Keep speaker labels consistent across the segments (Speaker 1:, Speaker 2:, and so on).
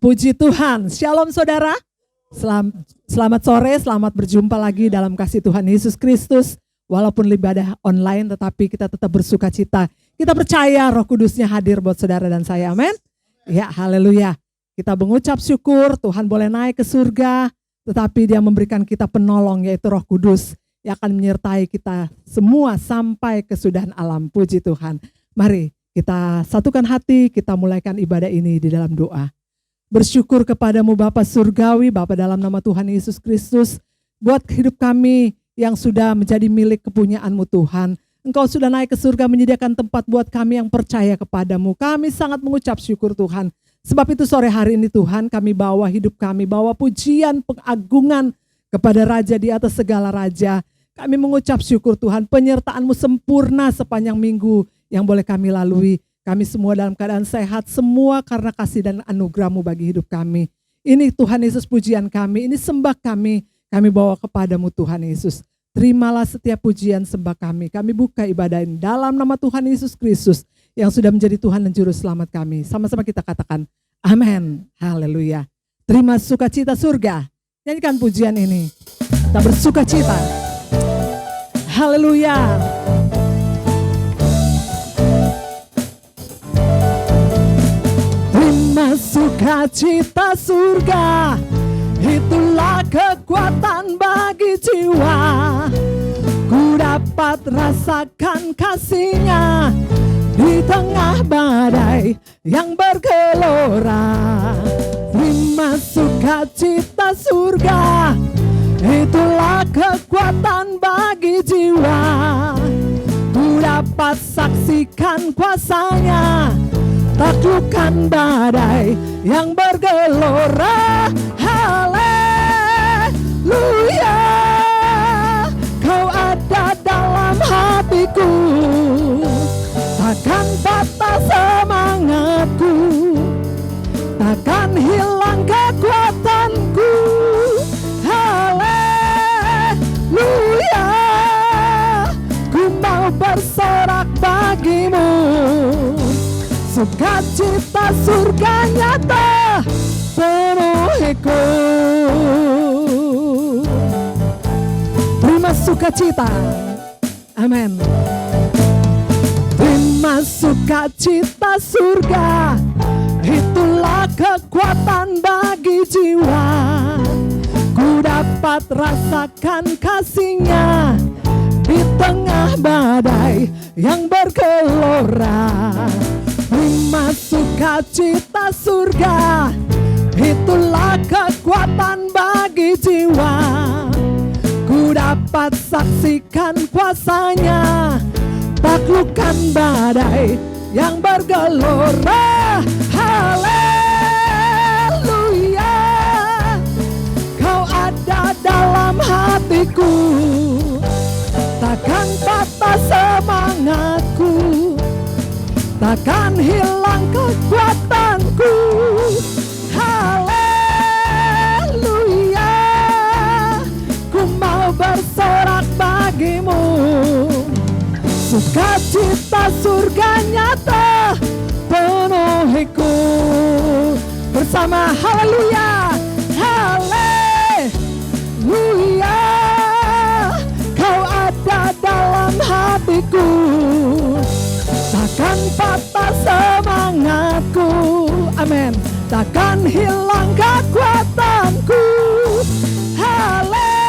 Speaker 1: Puji Tuhan. Shalom saudara. Selamat sore, selamat berjumpa lagi dalam kasih Tuhan Yesus Kristus. Walaupun ibadah online tetapi kita tetap bersuka cita. Kita percaya Roh Kudusnya hadir buat saudara dan saya. Amin. Ya, haleluya. Kita mengucap syukur Tuhan boleh naik ke surga. Tetapi dia memberikan kita penolong yaitu Roh Kudus. Yang akan menyertai kita semua sampai kesudahan alam. Puji Tuhan. Mari kita satukan hati, kita mulaikan ibadah ini di dalam doa. Bersyukur kepadamu Bapa Surgawi, Bapa dalam nama Tuhan Yesus Kristus, buat hidup kami yang sudah menjadi milik kepunyaanmu Tuhan. Engkau sudah naik ke surga menyediakan tempat buat kami yang percaya kepadamu. Kami sangat mengucap syukur Tuhan. Sebab itu sore hari ini Tuhan kami bawa hidup kami, bawa pujian pengagungan kepada Raja di atas segala Raja. Kami mengucap syukur Tuhan, penyertaan-Mu sempurna sepanjang minggu yang boleh kami lalui. Kami semua dalam keadaan sehat, semua karena kasih dan anugerah-Mu bagi hidup kami. Ini Tuhan Yesus pujian kami, ini sembah kami bawa kepadamu Tuhan Yesus. Terimalah setiap pujian sembah kami buka ibadah ini dalam nama Tuhan Yesus Kristus yang sudah menjadi Tuhan dan Juru Selamat kami. Sama-sama kita katakan, amin, haleluya. Terima sukacita surga, nyanyikan pujian ini, kita bersuka cita, haleluya. Sukacita surga, itulah kekuatan bagi jiwa. Ku dapat rasakan kasih-Nya di tengah badai yang bergelora. Terima sukacita surga, itulah kekuatan bagi jiwa. Ku dapat saksikan kuasa-Nya, taklukkan badai yang bergelora. Haleluya, Kau ada dalam hatiku, takkan patah semangatku, takkan hilang kekuatanku. Haleluya, ku mau bersorak bagimu. Sukacita surga nyata penuhiku. Terima sukacita, amin. Terima sukacita surga, itulah kekuatan bagi jiwa. Ku dapat rasakan kasih-Nya di tengah badai yang bergelora. Terima sukacita surga, itulah kekuatan bagi jiwa. Ku dapat saksikan kuasa-Nya, taklukkan badai yang bergelora. Haleluya, Kau ada dalam hatiku, takkan patah semangatku, takkan hilang kekuatanku. Haleluya, ku mau bersorak bagimu. Sukacita surga nyata penuhiku. Bersama haleluya, haleluya, Kau ada dalam hatiku, takkan patah semangatku, amin, takkan hilang kekuatanku. Haleluya,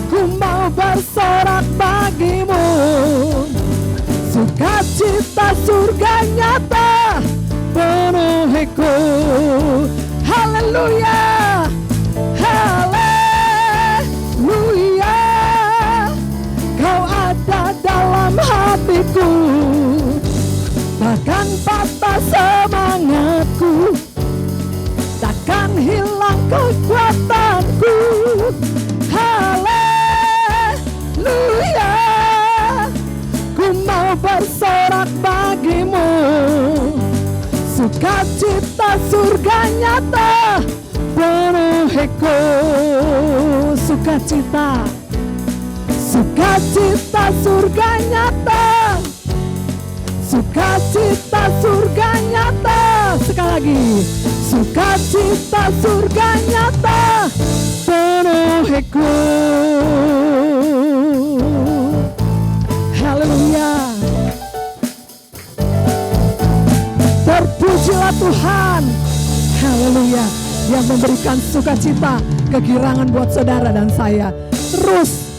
Speaker 1: ku mau bersorak bagimu. Sukacita surga nyata penuhiku. Haleluya, haleluya, Kau ada dalam hatiku, takkan patah semangatku, takkan hilang kekuatanku. Haleluya, ku mau bersorak bagimu. Sukacita surga nyata penuhiku. Sukacita, sukacita surga nyata, Sukacita surga nyata. Sekali lagi, sukacita surga nyata penuhiku. Haleluya. Terpujilah Tuhan. Haleluya. Yang memberikan sukacita, kegirangan buat saudara dan saya. Terus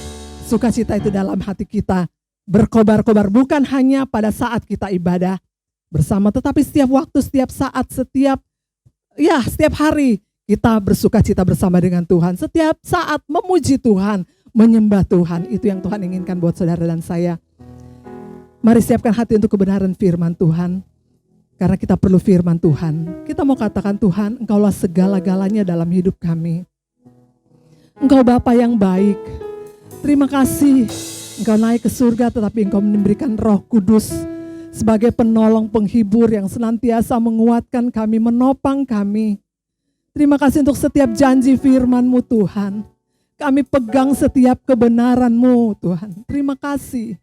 Speaker 1: sukacita itu dalam hati kita berkobar-kobar, bukan hanya pada saat kita ibadah bersama, tetapi setiap waktu, setiap saat, setiap hari kita bersukacita bersama dengan Tuhan. Setiap saat memuji Tuhan, menyembah Tuhan. Itu yang Tuhan inginkan buat saudara dan saya. Mari siapkan hati untuk kebenaran firman Tuhan. Karena kita perlu firman Tuhan. Kita mau katakan, Tuhan, Engkaulah segala-galanya dalam hidup kami. Engkau Bapa yang baik. Terima kasih Engkau naik ke surga, tetapi Engkau memberikan Roh Kudus sebagai penolong, penghibur yang senantiasa menguatkan kami, menopang kami. Terima kasih untuk setiap janji firman-Mu Tuhan. Kami pegang setiap kebenaran-Mu Tuhan. Terima kasih.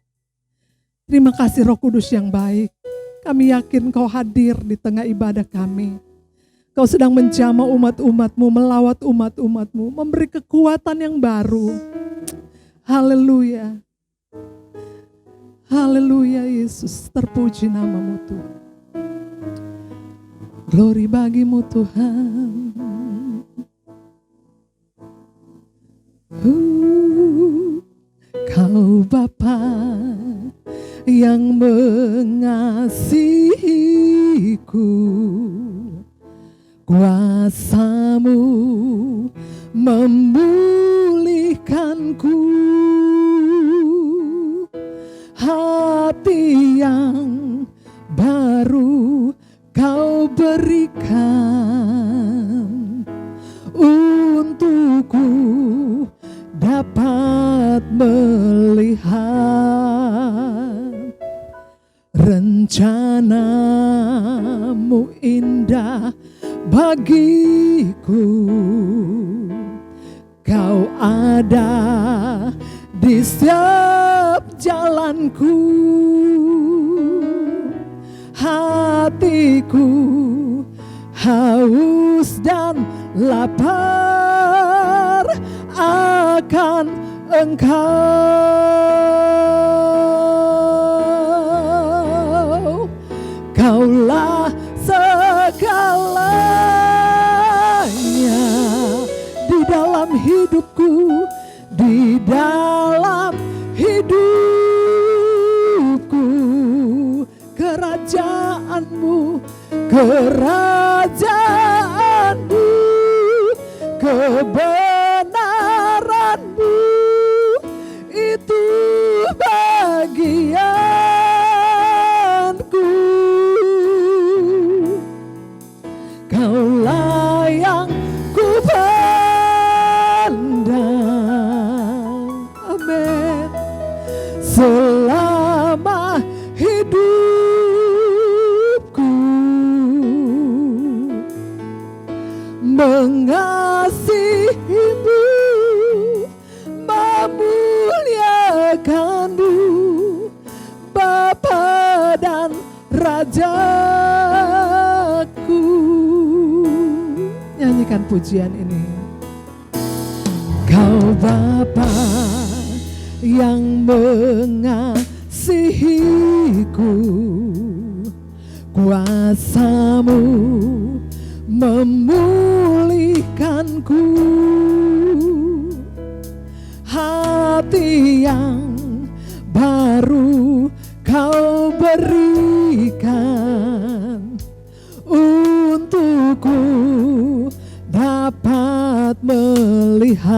Speaker 1: Terima kasih Roh Kudus yang baik. Kami yakin Kau hadir di tengah ibadah kami. Kau sedang menjamah umat-umat-Mu, melawat umat-umat-Mu, memberi kekuatan yang baru. Haleluya. Haleluya Yesus, terpuji nama-Mu Tuhan. Glory bagi-Mu Tuhan. Kau Bapa yang mengasihiku, kuasa-Mu memulihkanku, hati yang baru Kau berikan, untukku dapat melihat rencana-Mu indah bagiku. Kau ada di setiap jalanku, hatiku haus dan lapar akan Engkau. Kaulah segalanya di dalam hidupku, di dalam hidupku. Kerajaan-Mu, kerajaan-Mu, kebenaran-Mu, itu bagianku. Kaulah yang ku pandang, amin, selama hidupku, mengasihi-Mu, memuliakan-Mu, Bapa dan Rajaku. Nyanyikan pujian ini. Kau Bapa yang mengasihiku, kuasa-Mu memulihkanku, hati yang baru Kau berikan, untukku dapat melihat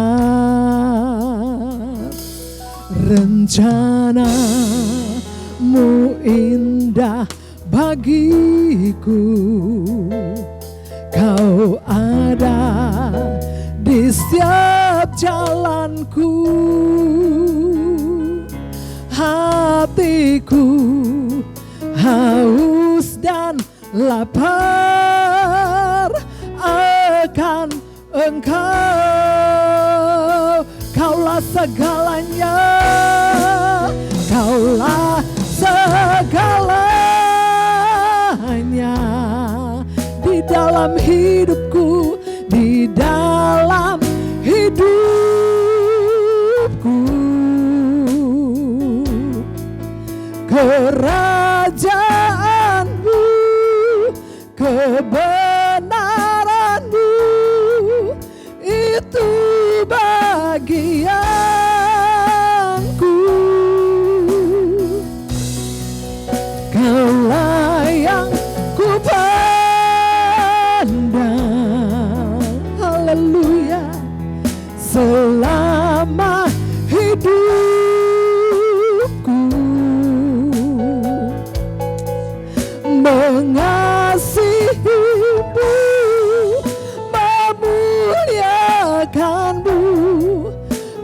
Speaker 1: rencana-Mu indah bagiku. Kau ada di setiap jalanku, hatiku haus dan lapar akan Engkau. Kaulah segalanya, Kaulah segalanya dalam hidupku, di dalam hidupku. Kerajaanmu, kebenaranmu, itu bagianku. Kaulah yang ku pandang, haleluya, selama hidupku. Mengasihimu, memuliakanmu,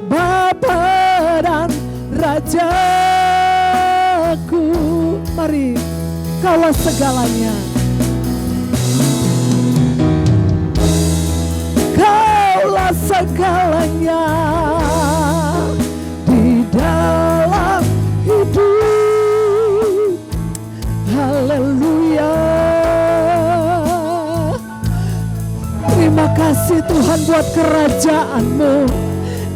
Speaker 1: Bapa dan Rajaku. Mari, Kaulah segalanya. Kaulah segalanya di dalam hidup. Haleluya. Terima kasih Tuhan buat kerajaan-Mu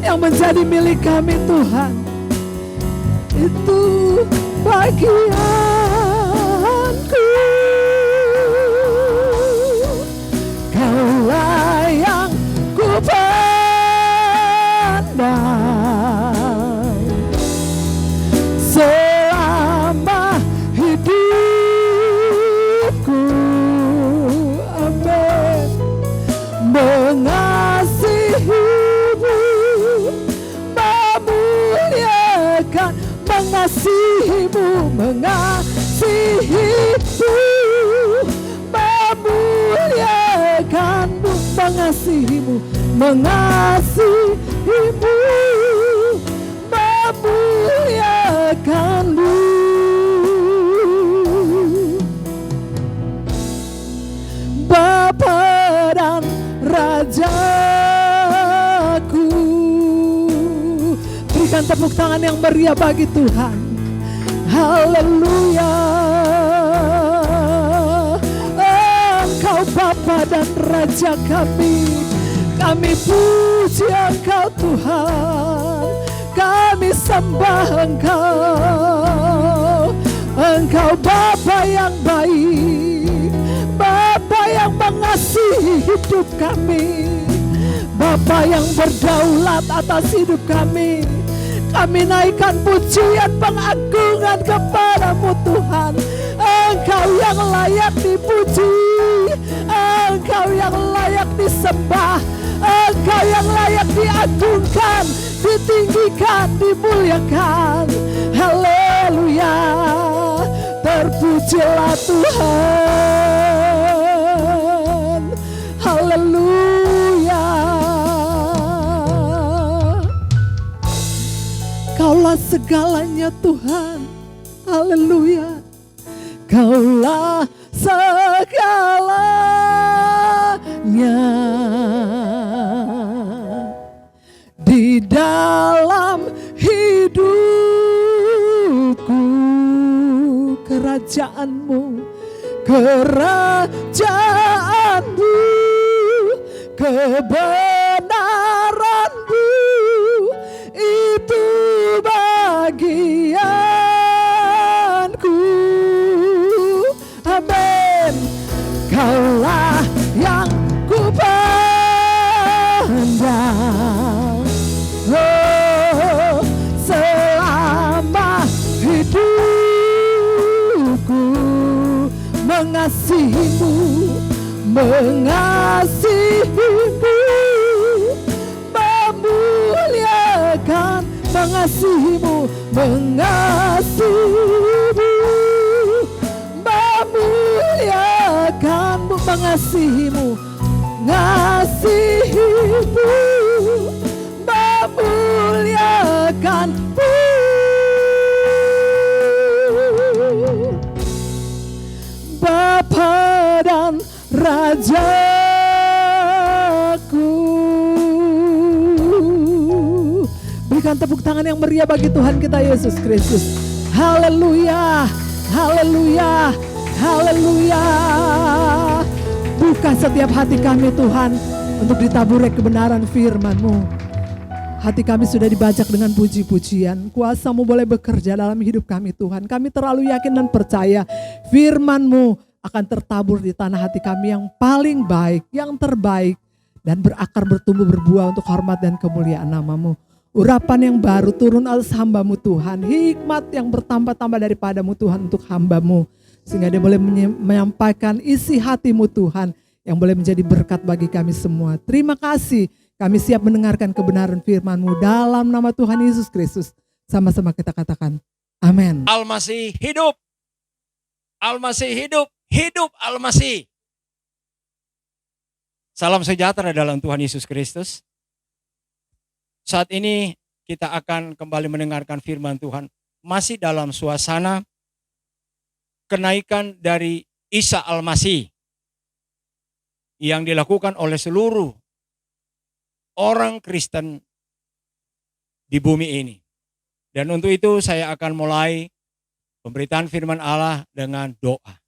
Speaker 1: yang menjadi milik kami Tuhan. Itu bagianku. Kaulah yang ku pandang selama hidupku. Amin. Mengasihimu, memuliakan, mengasihimu, mengasihimu, memuliakanmu, mengasihimu, mengasihimu, memuliakanmu. Bapa dan Rajaku. Berikan tepuk tangan yang meriah bagi Tuhan. Haleluya. Engkau Bapa dan Raja kami. Kami puji Engkau Tuhan. Kami sembah Engkau. Engkau Bapa yang baik, Bapa yang mengasihi hidup kami, Bapa yang berdaulat atas hidup kami. Kami naikkan pujian pengagungan kepadamu Tuhan. Engkau yang layak dipuji, Engkau yang layak disembah, Engkau yang layak diagungkan, ditinggikan, dimuliakan. Haleluya. Terpujilah Tuhan. Haleluya. Kaulah segalanya Tuhan. Haleluya. Kaulah segalanya di dalam hidupku. Kerajaanmu, kerajaanmu, kebenaranmu, itu bagianku. Amin. Kaulah yang ku pandang, oh, selama hidupku. Mengasihimu, mengasihimu, memuliakan, mengasihimu, mengasihimu, memuliakanmu, mengasihimu, ngasihimu, memuliakanmu. Bapa dan Rajaku. Berikan tepuk tangan yang meriah bagi Tuhan kita Yesus Kristus. Haleluya, haleluya, haleluya. Buka setiap hati kami Tuhan untuk ditaburi kebenaran firman-Mu. Hati kami sudah dibajak dengan puji-pujian. Kuasa-Mu boleh bekerja dalam hidup kami Tuhan. Kami terlalu yakin dan percaya firman-Mu akan tertabur di tanah hati kami yang paling baik, yang terbaik. Dan berakar, bertumbuh, berbuah untuk hormat dan kemuliaan nama-Mu. Urapan yang baru turun atas hamba-Mu Tuhan. Hikmat yang bertambah-tambah daripada-Mu Tuhan untuk hamba-Mu. Sehingga dia boleh menyampaikan isi hati-Mu Tuhan. Yang boleh menjadi berkat bagi kami semua. Terima kasih. Kami siap mendengarkan kebenaran firman-Mu dalam nama Tuhan Yesus Kristus. Sama-sama kita katakan, amin.
Speaker 2: Al-Masih hidup. Al-Masih hidup. Hidup Al-Masih. Salam sejahtera dalam Tuhan Yesus Kristus. Saat ini kita akan kembali mendengarkan firman Tuhan. Masih dalam suasana kenaikan dari Isa Al-Masih yang dilakukan oleh seluruh orang Kristen di bumi ini. Dan untuk itu saya akan mulai pemberitaan firman Allah dengan doa.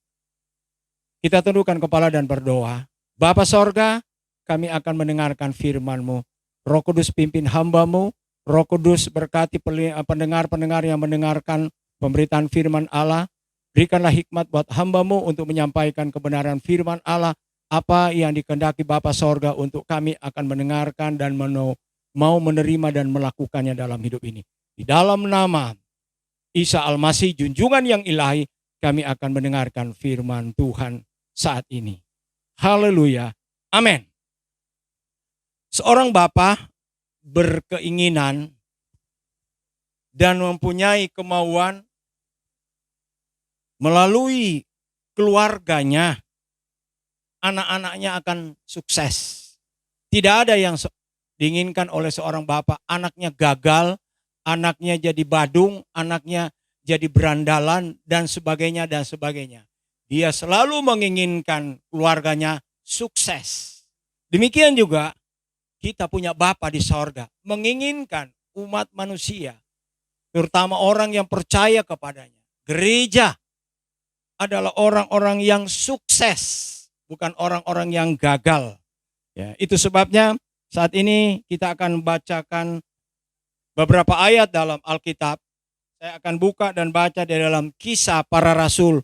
Speaker 2: Kita tundukkan kepala dan berdoa. Bapa sorga, kami akan mendengarkan firman-Mu. Roh Kudus pimpin hamba-Mu. Roh Kudus berkati pendengar-pendengar yang mendengarkan pemberitaan firman Allah. Berikanlah hikmat buat hamba-Mu untuk menyampaikan kebenaran firman Allah. Apa yang dikehendaki Bapa sorga untuk kami akan mendengarkan dan mau menerima dan melakukannya dalam hidup ini. Di dalam nama Isa Al-Masih, junjungan yang ilahi, kami akan mendengarkan firman Tuhan saat ini. Haleluya. Amin. Seorang bapa berkeinginan dan mempunyai kemauan melalui keluarganya, anak-anaknya akan sukses. Tidak ada yang diinginkan oleh seorang bapak, anaknya gagal, anaknya jadi badung, anaknya jadi berandalan, dan sebagainya, dan sebagainya. Dia selalu menginginkan keluarganya sukses. Demikian juga kita punya Bapa di sorga, menginginkan umat manusia, terutama orang yang percaya kepadanya. Gereja adalah orang-orang yang sukses, bukan orang-orang yang gagal. Ya, itu sebabnya saat ini kita akan membacakan beberapa ayat dalam Alkitab. Saya akan buka dan baca di dalam Kisah Para Rasul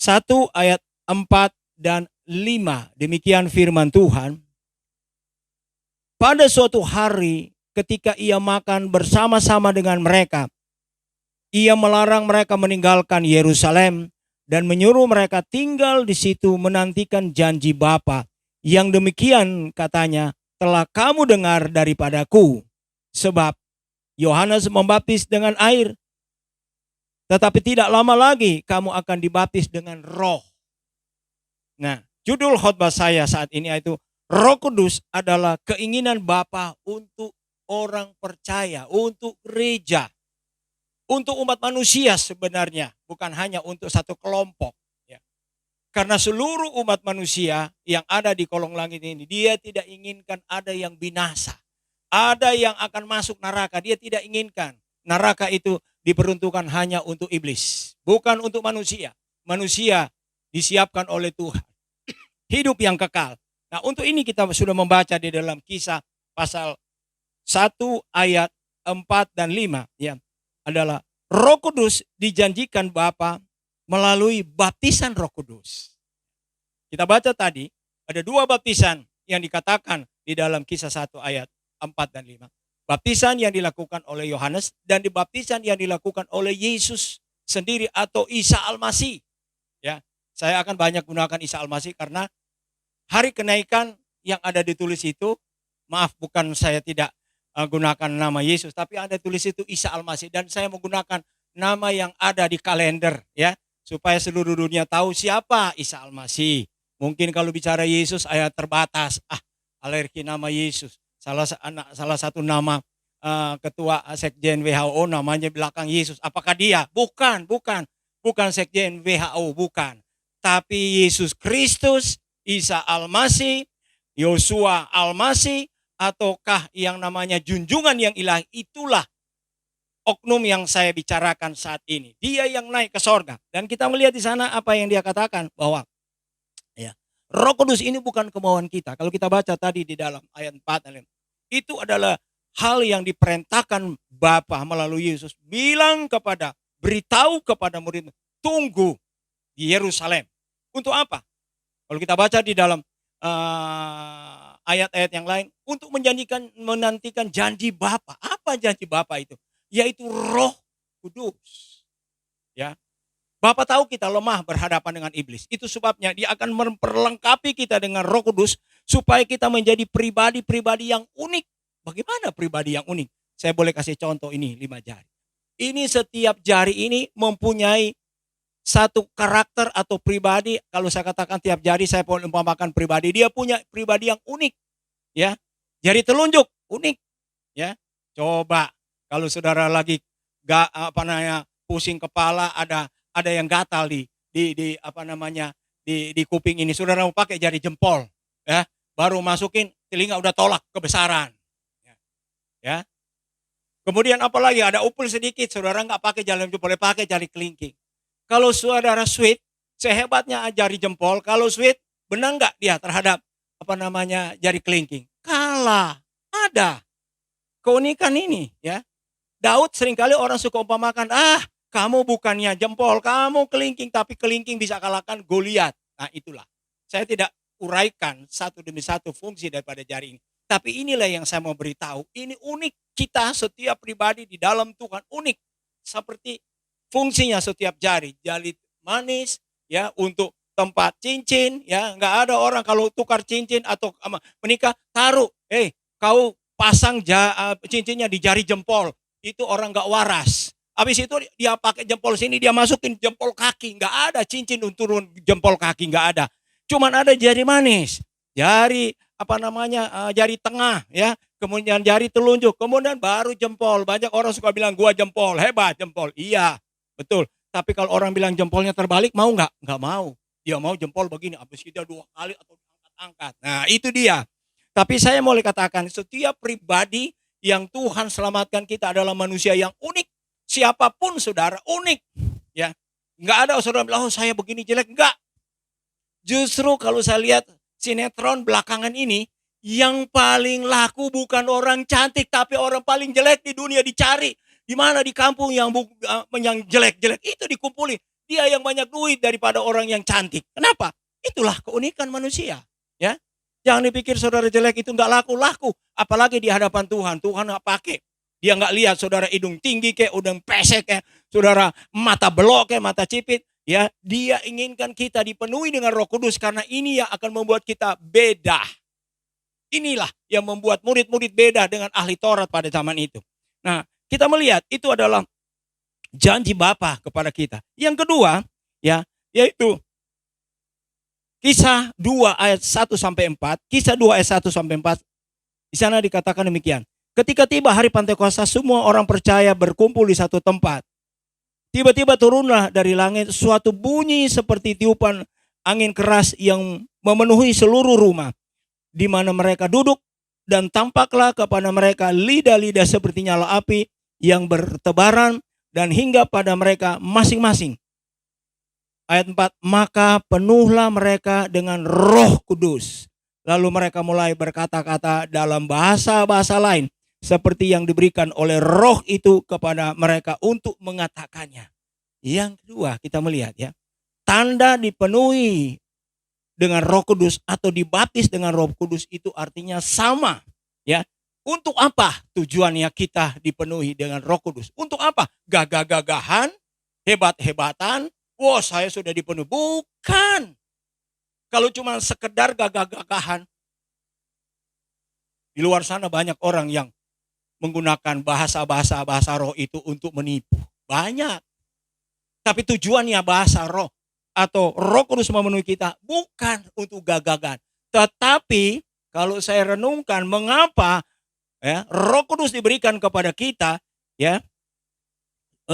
Speaker 2: 1 ayat 4 dan 5. Demikian firman Tuhan. Pada suatu hari ketika ia makan bersama-sama dengan mereka, ia melarang mereka meninggalkan Yerusalem dan menyuruh mereka tinggal di situ menantikan janji Bapa. Yang demikian katanya, telah kamu dengar daripadaku. Sebab Yohanes membaptis dengan air, tetapi tidak lama lagi kamu akan dibaptis dengan Roh. Nah, judul khotbah saya saat ini yaitu Roh Kudus adalah keinginan Bapa untuk orang percaya, untuk gereja, untuk umat manusia sebenarnya, bukan hanya untuk satu kelompok. Ya. Karena seluruh umat manusia yang ada di kolong langit ini, dia tidak inginkan ada yang binasa. Ada yang akan masuk neraka, dia tidak inginkan. Neraka itu diperuntukkan hanya untuk iblis, bukan untuk manusia. Manusia disiapkan oleh Tuhan. Hidup yang kekal. Nah, untuk ini kita sudah membaca di dalam Kisah pasal 1 ayat 4 dan 5. Ya, adalah Roh Kudus dijanjikan Bapa melalui baptisan Roh Kudus. Kita baca tadi, ada dua baptisan yang dikatakan di dalam Kisah 1 ayat 4 dan 5. Baptisan yang dilakukan oleh Yohanes dan baptisan yang dilakukan oleh Yesus sendiri atau Isa Al-Masih. Ya, saya akan banyak gunakan Isa Al-Masih karena hari kenaikan yang ada ditulis itu, maaf bukan saya tidak gunakan nama Yesus, tapi ada tulis itu Isa Al-Masih, dan saya menggunakan nama yang ada di kalender ya, supaya seluruh dunia tahu siapa Isa Al-Masih. Mungkin kalau bicara Yesus ayat terbatas, alergi nama Yesus. Salah satu nama ketua Sekjen WHO namanya belakang Yesus. Apakah dia? Bukan Sekjen WHO, bukan. Tapi Yesus Kristus, Isa Al-Masih, Yosua Al-Masih, ataukah yang namanya junjungan yang ilahi, itulah oknum yang saya bicarakan saat ini. Dia yang naik ke sorga. Dan kita melihat di sana apa yang dia katakan, bahwa Roh Kudus ini bukan kemauan kita. Kalau kita baca tadi di dalam ayat 4, itu adalah hal yang diperintahkan Bapa melalui Yesus. Beritahu kepada murid, tunggu di Yerusalem. Untuk apa? Kalau kita baca di dalam ayat-ayat yang lain, untuk menantikan janji Bapa. Apa janji Bapa itu? Yaitu Roh Kudus. Ya, Bapa tahu kita lemah berhadapan dengan iblis. Itu sebabnya dia akan memperlengkapi kita dengan Roh Kudus supaya kita menjadi pribadi-pribadi yang unik. Bagaimana pribadi yang unik? Saya boleh kasih contoh ini 5 jari. Ini setiap jari ini mempunyai satu karakter atau pribadi. Kalau saya katakan tiap jari saya boleh umpamakan pribadi, dia punya pribadi yang unik, ya. Jari telunjuk unik, ya. Coba kalau saudara lagi pusing kepala, ada yang gatal di kuping ini, saudara mau pakai jari jempol, ya, baru masukin telinga udah tolak kebesaran, ya. Kemudian apalagi ada upul sedikit, saudara nggak pakai jari jempol, pakai jari kelingking. Kalau saudara sweet, sehebatnya jari jempol, kalau sweet, benar nggak dia terhadap jari kelingking? Kalah. Ada keunikan ini, ya. Daud seringkali orang suka umpamakan, kamu bukannya jempol, kamu kelingking, tapi kelingking bisa kalahkan Goliat. Nah itulah, saya tidak uraikan satu demi satu fungsi daripada jari ini. Tapi inilah yang saya mau beritahu, ini unik. Kita setiap pribadi di dalam Tuhan unik. Seperti fungsinya setiap jari. Jari manis, ya, untuk tempat cincin, ya. Nggak ada orang kalau tukar cincin atau menikah, taruh, kau pasang cincinnya di jari jempol. Itu orang nggak waras. Habis itu dia pakai jempol sini, dia masukin jempol kaki. Nggak ada cincin untuk turun jempol kaki, nggak ada. Cuman ada jari manis, jari jari tengah, ya, kemudian jari telunjuk, kemudian baru jempol. Banyak orang suka bilang gua jempol, hebat jempol. Iya, betul. Tapi kalau orang bilang jempolnya terbalik, mau nggak? Nggak mau. Dia mau jempol begini, habis kita 2 kali atau angkat-angkat. Nah itu dia. Tapi saya mau katakan, setiap pribadi yang Tuhan selamatkan kita adalah manusia yang unik. Siapapun saudara unik, ya. Nggak ada saudara bilang, saya begini jelek. Enggak. Justru kalau saya lihat sinetron belakangan ini, yang paling laku bukan orang cantik, tapi orang paling jelek di dunia dicari. Di mana? Di kampung yang jelek-jelek itu dikumpulin. Dia yang banyak duit daripada orang yang cantik. Kenapa? Itulah keunikan manusia, ya. Jangan dipikir saudara jelek itu nggak laku. Apalagi di hadapan Tuhan. Tuhan nggak pakai. Dia nggak lihat saudara hidung tinggi kayak, udang pesek kayak, saudara mata belok kayak, mata cipit. Ya, dia inginkan kita dipenuhi dengan Roh Kudus karena ini yang akan membuat kita beda. Inilah yang membuat murid-murid beda dengan ahli Taurat pada zaman itu. Nah, kita melihat itu adalah janji Bapa kepada kita. Yang kedua, ya, yaitu Kisah 2 ayat 1 sampai 4. Kisah 2 ayat 1 sampai 4. Di sana dikatakan demikian. Ketika tiba hari Pantekosta, semua orang percaya berkumpul di satu tempat. Tiba-tiba turunlah dari langit suatu bunyi seperti tiupan angin keras yang memenuhi seluruh rumah di mana mereka duduk, dan tampaklah kepada mereka lidah-lidah seperti nyala api yang bertebaran dan hingga pada mereka masing-masing. Ayat 4, maka penuhlah mereka dengan Roh Kudus. Lalu mereka mulai berkata-kata dalam bahasa-bahasa lain seperti yang diberikan oleh Roh itu kepada mereka untuk mengatakannya. Yang kedua kita melihat, ya, tanda dipenuhi dengan Roh Kudus atau dibaptis dengan Roh Kudus itu artinya sama, ya. Untuk apa tujuannya kita dipenuhi dengan Roh Kudus? Untuk apa? Gagah-gagahan, hebat-hebatan, wah saya sudah dipenuhi. Bukan. Kalau cuma sekedar gagah-gagahan, di luar sana banyak orang yang menggunakan bahasa roh itu untuk menipu. Banyak. Tapi tujuannya bahasa roh atau Roh Kudus memenuhi kita bukan untuk gagah-gagahan. Tetapi kalau saya renungkan mengapa, ya, Roh Kudus diberikan kepada kita, ya,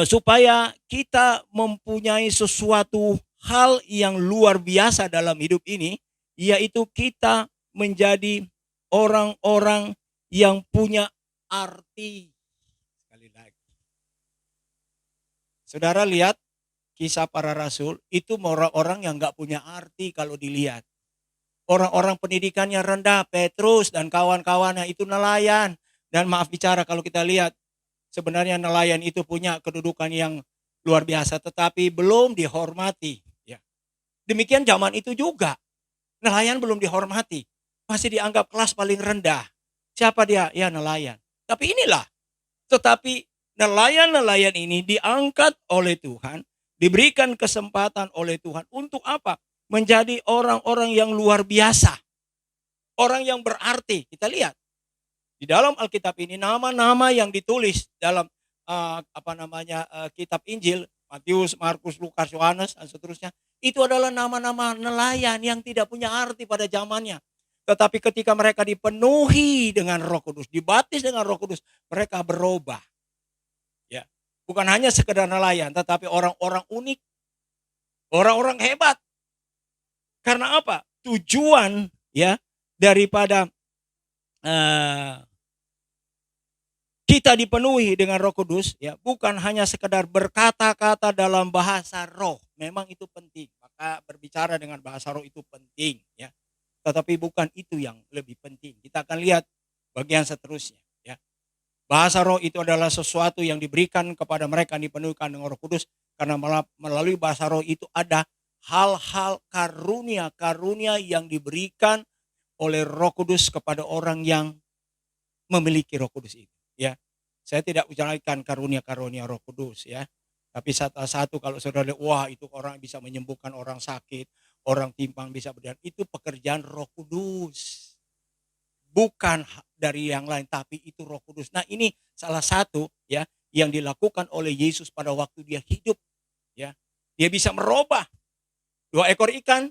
Speaker 2: supaya kita mempunyai sesuatu hal yang luar biasa dalam hidup ini, yaitu kita menjadi orang-orang yang punya arti. Sekali lagi, saudara lihat Kisah Para Rasul, itu orang-orang yang gak punya arti kalau dilihat. Orang-orang pendidikannya rendah, Petrus dan kawan-kawannya itu nelayan. Dan maaf bicara kalau kita lihat, sebenarnya nelayan itu punya kedudukan yang luar biasa, tetapi belum dihormati. Ya. Demikian zaman itu juga, nelayan belum dihormati, masih dianggap kelas paling rendah. Siapa dia? Ya nelayan. Tapi inilah, tetapi nelayan-nelayan ini diangkat oleh Tuhan, diberikan kesempatan oleh Tuhan untuk apa? Menjadi orang-orang yang luar biasa, orang yang berarti. Kita lihat di dalam Alkitab ini nama-nama yang ditulis dalam kitab Injil, Matius, Markus, Lukas, Yohanes dan seterusnya, itu adalah nama-nama nelayan yang tidak punya arti pada zamannya. Tetapi ketika mereka dipenuhi dengan Roh Kudus, dibaptis dengan Roh Kudus, mereka berubah. Ya, bukan hanya sekedar nelayan, tetapi orang-orang unik, orang-orang hebat. Karena apa? Tujuan ya daripada kita dipenuhi dengan Roh Kudus, ya bukan hanya sekedar berkata-kata dalam bahasa roh. Memang itu penting. Maka berbicara dengan bahasa roh itu penting, ya. Tetapi bukan itu yang lebih penting. Kita akan lihat bagian seterusnya, ya. Bahasa roh itu adalah sesuatu yang diberikan kepada mereka yang dipenuhkan dengan Roh Kudus, karena melalui bahasa roh itu ada hal-hal karunia-karunia yang diberikan oleh Roh Kudus kepada orang yang memiliki Roh Kudus itu, ya. Saya tidak ucapkan karunia-karunia Roh Kudus, ya. Tapi satu kalau saudara lihat, wah itu orang bisa menyembuhkan orang sakit, orang timpang bisa berdiri, itu pekerjaan Roh Kudus. Bukan dari yang lain, tapi itu Roh Kudus. Nah, ini salah satu ya yang dilakukan oleh Yesus pada waktu dia hidup, ya. Dia bisa merubah 2 ekor ikan,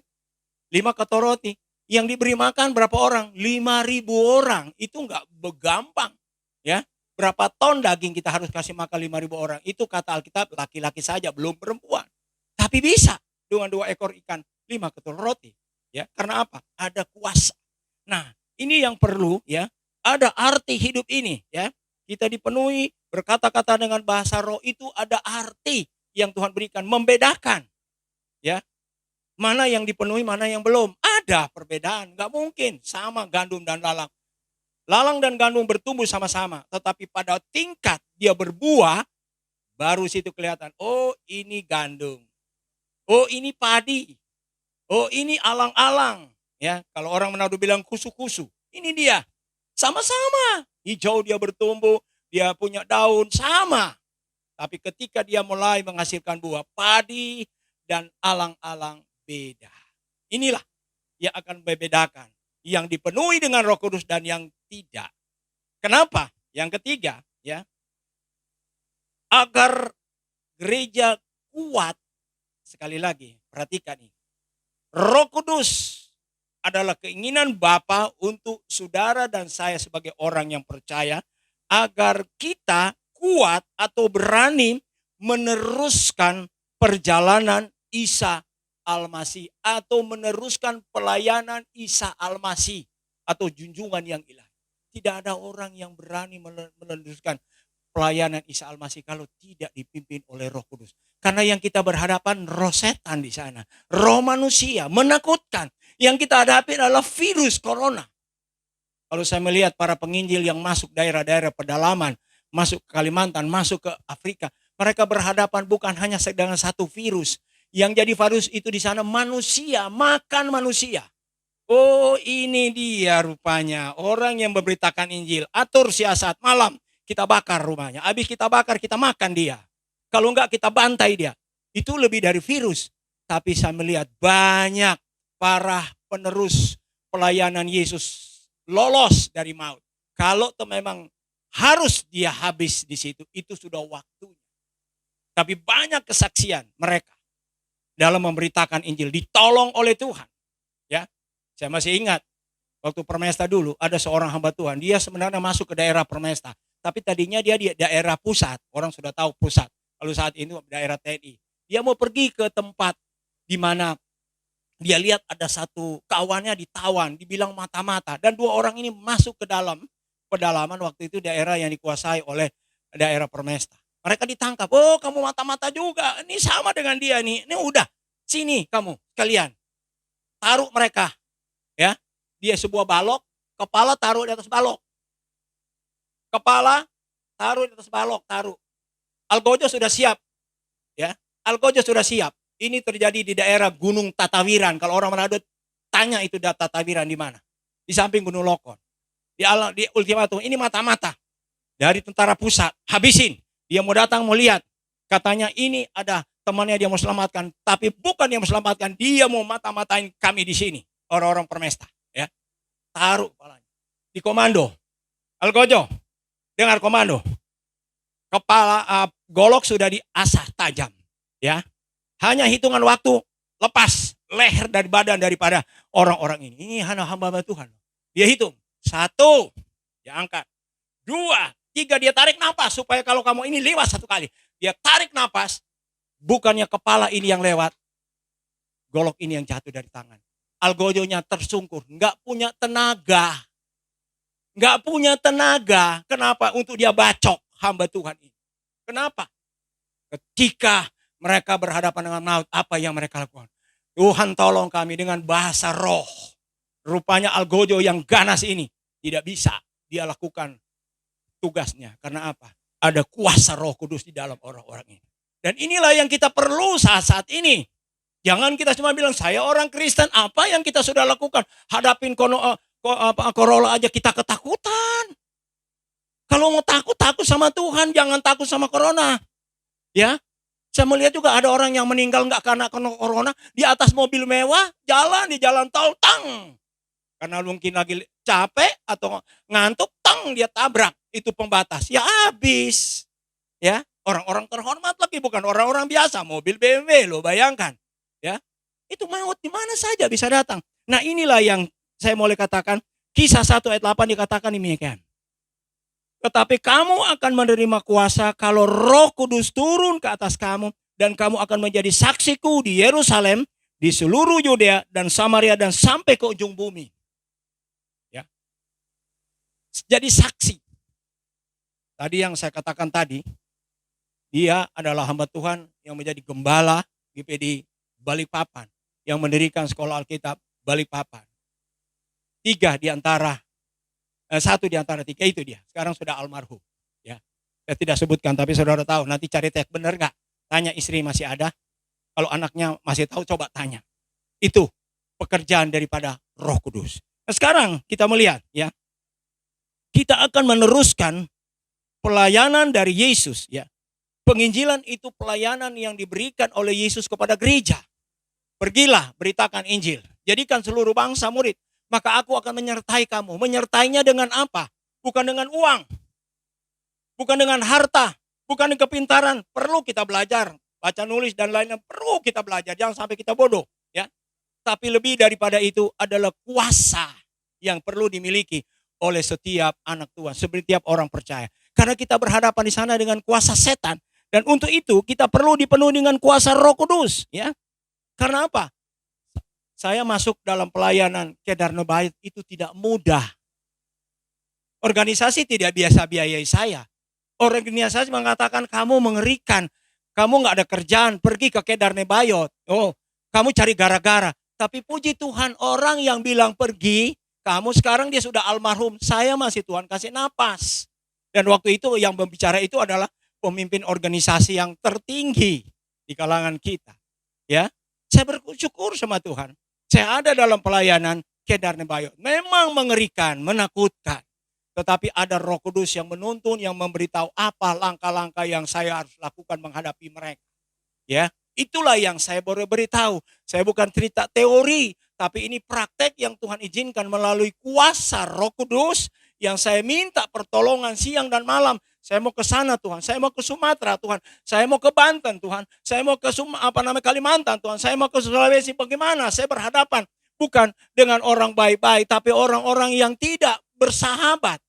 Speaker 2: 5 ketor roti. Yang diberi makan berapa orang? 5.000 orang. Itu enggak gampang, ya. Berapa ton daging kita harus kasih makan 5.000 orang? Itu kata Alkitab laki-laki saja, belum perempuan. Tapi bisa dengan 2 ekor ikan, 5 ketor roti. Ya, karena apa? Ada kuasa. Nah, ini yang perlu, ya. Ada arti hidup ini, ya. Kita dipenuhi berkata-kata dengan bahasa roh, itu ada arti yang Tuhan berikan, membedakan, ya. Mana yang dipenuhi, mana yang belum. Ada perbedaan, nggak mungkin sama gandum dan lalang. Lalang dan gandum bertumbuh sama-sama, tetapi pada tingkat dia berbuah, baru situ kelihatan, oh ini gandum, oh ini padi, oh ini alang-alang. Ya, kalau orang Manado bilang kusu-kusu, ini dia. Sama-sama, hijau dia bertumbuh, dia punya daun, sama. Tapi ketika dia mulai menghasilkan buah, padi dan alang-alang beda. Inilah yang akan membedakan yang dipenuhi dengan Roh Kudus dan yang tidak. Kenapa? Yang ketiga, ya, agar gereja kuat, sekali lagi, perhatikan ini. Roh Kudus adalah keinginan Bapa untuk saudara dan saya sebagai orang yang percaya, agar kita kuat atau berani meneruskan perjalanan Isa Al-Masih, atau meneruskan pelayanan Isa Al-Masih, atau junjungan yang ilahi. Tidak ada orang yang berani meneruskan pelayanan Isa Al-Masih kalau tidak dipimpin oleh Roh Kudus. Karena yang kita berhadapan roh setan di sana, roh manusia menakutkan. Yang kita hadapi adalah virus corona. Kalau saya melihat para penginjil yang masuk daerah-daerah pedalaman, masuk ke Kalimantan, masuk ke Afrika, mereka berhadapan bukan hanya dengan satu virus. Yang jadi virus itu di sana manusia, makan manusia. Oh, ini dia rupanya orang yang memberitakan Injil. Atur siasat, malam kita bakar rumahnya. Habis kita bakar, kita makan dia. Kalau enggak, kita bantai dia. Itu lebih dari virus. Tapi saya melihat banyak para penerus pelayanan Yesus lolos dari maut. Kalau memang harus dia habis di situ, itu sudah waktunya. Tapi banyak kesaksian mereka dalam memberitakan Injil, ditolong oleh Tuhan. Ya, saya masih ingat waktu Permesta dulu ada seorang hamba Tuhan, dia sebenarnya masuk ke daerah Permesta, tapi tadinya dia di daerah pusat, orang sudah tahu pusat. Kalau saat ini daerah TNI, dia mau pergi ke tempat di mana dia lihat ada satu kawannya ditawan, dibilang mata-mata, dan 2 orang ini masuk ke dalam pedalaman, waktu itu daerah yang dikuasai oleh daerah Permesta. Mereka ditangkap, oh kamu mata-mata juga, ini sama dengan dia nih, ini udah, sini kamu kalian, taruh mereka Ya, dia sebuah balok, kepala taruh di atas balok. Kepala taruh di atas balok, taruh. Algojo sudah siap, ya. Algojo sudah siap. Ini terjadi di daerah Gunung Tatawiran. Kalau orang Manado tanya itu Tatawiran di mana? Di samping Gunung Lokon. Di ultimatum, ini mata-mata dari tentara pusat, habisin. Dia mau datang, mau lihat. Katanya ini ada temannya dia mau selamatkan, tapi bukan dia mau selamatkan, dia mau mata-matain kami di sini, orang-orang permesta, ya. Taruh kepalanya. Di komando. Algojo, dengar komando. Kepala golok sudah diasah tajam, ya. Hanya hitungan waktu lepas leher dari badan daripada orang-orang ini. Ini hamba Tuhan. Dia hitung. 1, dia angkat. 2, 3, dia tarik nafas supaya kalau kamu ini lewat 1 kali. Dia tarik nafas, bukannya kepala ini yang lewat, golok ini yang jatuh dari tangan. Algojonya tersungkur, nggak punya tenaga. Nggak punya tenaga. Kenapa? Untuk dia bacok hamba Tuhan ini. Kenapa? Ketika mereka berhadapan dengan maut, apa yang mereka lakukan? Tuhan tolong kami dengan bahasa roh. Rupanya Algojo yang ganas ini tidak bisa dia lakukan tugasnya. Karena apa? Ada kuasa Roh Kudus di dalam orang-orang ini. Dan inilah yang kita perlu saat-saat ini. Jangan kita cuma bilang, saya orang Kristen, apa yang kita sudah lakukan? Hadapin corona aja kita ketakutan. Kalau mau takut sama Tuhan, jangan takut sama corona. Ya, saya melihat juga ada orang yang meninggal nggak karena corona, di atas mobil mewah, jalan di jalan tol, tang. Karena mungkin lagi capek atau ngantuk, tang dia tabrak itu pembatas. Ya habis. Ya, orang-orang terhormat lagi, bukan orang-orang biasa, mobil BMW lo bayangkan. Ya. Itu maut di mana saja bisa datang. Nah, inilah yang saya mulai katakan, Kisah 1 ayat 8 dikatakan demikian. Tetapi kamu akan menerima kuasa kalau Roh Kudus turun ke atas kamu dan kamu akan menjadi saksiku di Yerusalem, di seluruh Yudea dan Samaria dan sampai ke ujung bumi. Jadi saksi. Tadi yang saya katakan tadi, dia adalah hamba Tuhan yang menjadi gembala GPD Balikpapan, yang mendirikan sekolah Alkitab Balikpapan. 1 di antara 3 itu dia. Sekarang sudah almarhum. Ya, saya tidak sebutkan, tapi saudara tahu. Nanti cari tag, benar nggak? Tanya istri masih ada. Kalau anaknya masih tahu, coba tanya. Itu pekerjaan daripada Roh Kudus. Nah, sekarang kita melihat, ya. Kita akan meneruskan pelayanan dari Yesus, ya. Penginjilan itu pelayanan yang diberikan oleh Yesus kepada gereja. Pergilah, beritakan Injil. Jadikan seluruh bangsa murid. Maka aku akan menyertai kamu. Menyertainya dengan apa? Bukan dengan uang. Bukan dengan harta. Bukan dengan kepintaran. Perlu kita belajar. Baca, nulis, dan lainnya perlu kita belajar. Jangan sampai kita bodoh, ya. Tapi lebih daripada itu adalah kuasa yang perlu dimiliki oleh setiap anak Tuhan, setiap orang percaya. Karena kita berhadapan di sana dengan kuasa setan, dan untuk itu kita perlu dipenuhi dengan kuasa Roh Kudus, ya. Karena apa? Saya masuk dalam pelayanan Kedarnebayot itu tidak mudah. Organisasi tidak biasa biayai saya. Organisasi mengatakan kamu mengerikan, kamu nggak ada kerjaan, pergi ke Kedarnebayot. Oh, kamu cari gara-gara. Tapi puji Tuhan, orang yang bilang pergi, kamu sekarang dia sudah almarhum, saya masih Tuhan kasih napas. Dan waktu itu yang berbicara itu adalah pemimpin organisasi yang tertinggi di kalangan kita. Ya, saya bersyukur sama Tuhan. Saya ada dalam pelayanan Kedarnebayot. Memang mengerikan, menakutkan. Tetapi ada Roh Kudus yang menuntun, yang memberitahu apa langkah-langkah yang saya harus lakukan menghadapi mereka. Ya, itulah yang saya baru beritahu. Saya bukan cerita teori, tapi ini praktek yang Tuhan izinkan melalui kuasa Roh Kudus yang saya minta pertolongan siang dan malam. Saya mau ke sana Tuhan, saya mau ke Sumatera Tuhan, saya mau ke Banten Tuhan, saya mau ke Kalimantan Tuhan, saya mau ke Sulawesi. Bagaimana? Saya berhadapan bukan dengan orang baik-baik, tapi orang-orang yang tidak bersahabat.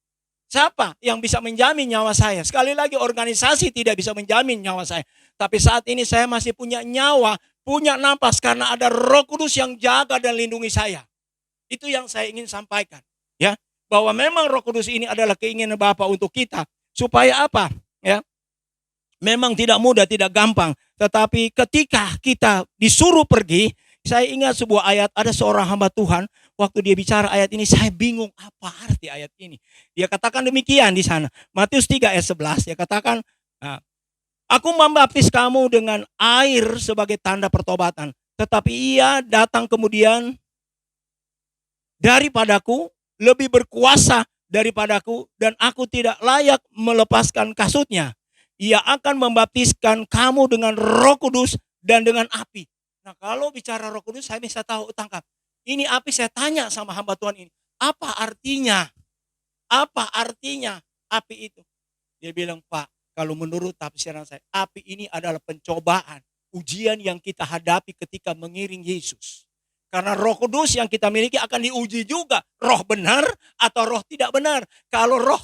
Speaker 2: Siapa yang bisa menjamin nyawa saya? Sekali lagi, organisasi tidak bisa menjamin nyawa saya. Tapi saat ini saya masih punya nyawa, punya napas karena ada Roh Kudus yang jaga dan lindungi saya. Itu yang saya ingin sampaikan, ya, bahwa memang Roh Kudus ini adalah keinginan Bapa untuk kita. Supaya apa? Ya, memang tidak mudah, tidak gampang. Tetapi ketika kita disuruh pergi, saya ingat sebuah ayat, ada seorang hamba Tuhan waktu dia bicara ayat ini, saya bingung apa arti ayat ini. Dia katakan demikian di sana. Matius 3 ayat 11, dia katakan, nah, aku membaptis kamu dengan air sebagai tanda pertobatan. Tetapi ia datang kemudian daripadaku, lebih berkuasa daripadaku, dan aku tidak layak melepaskan kasutnya. Ia akan membaptiskan kamu dengan Roh Kudus dan dengan api. Nah, kalau bicara Roh Kudus, saya bisa tangkap. Ini api, saya tanya sama hamba Tuhan ini. Apa artinya? Apa artinya api itu? Dia bilang, Pak, kalau menurut tafsiran saya, api ini adalah pencobaan, ujian yang kita hadapi ketika mengiring Yesus. Karena Roh Kudus yang kita miliki akan diuji juga. Roh benar atau roh tidak benar. Kalau roh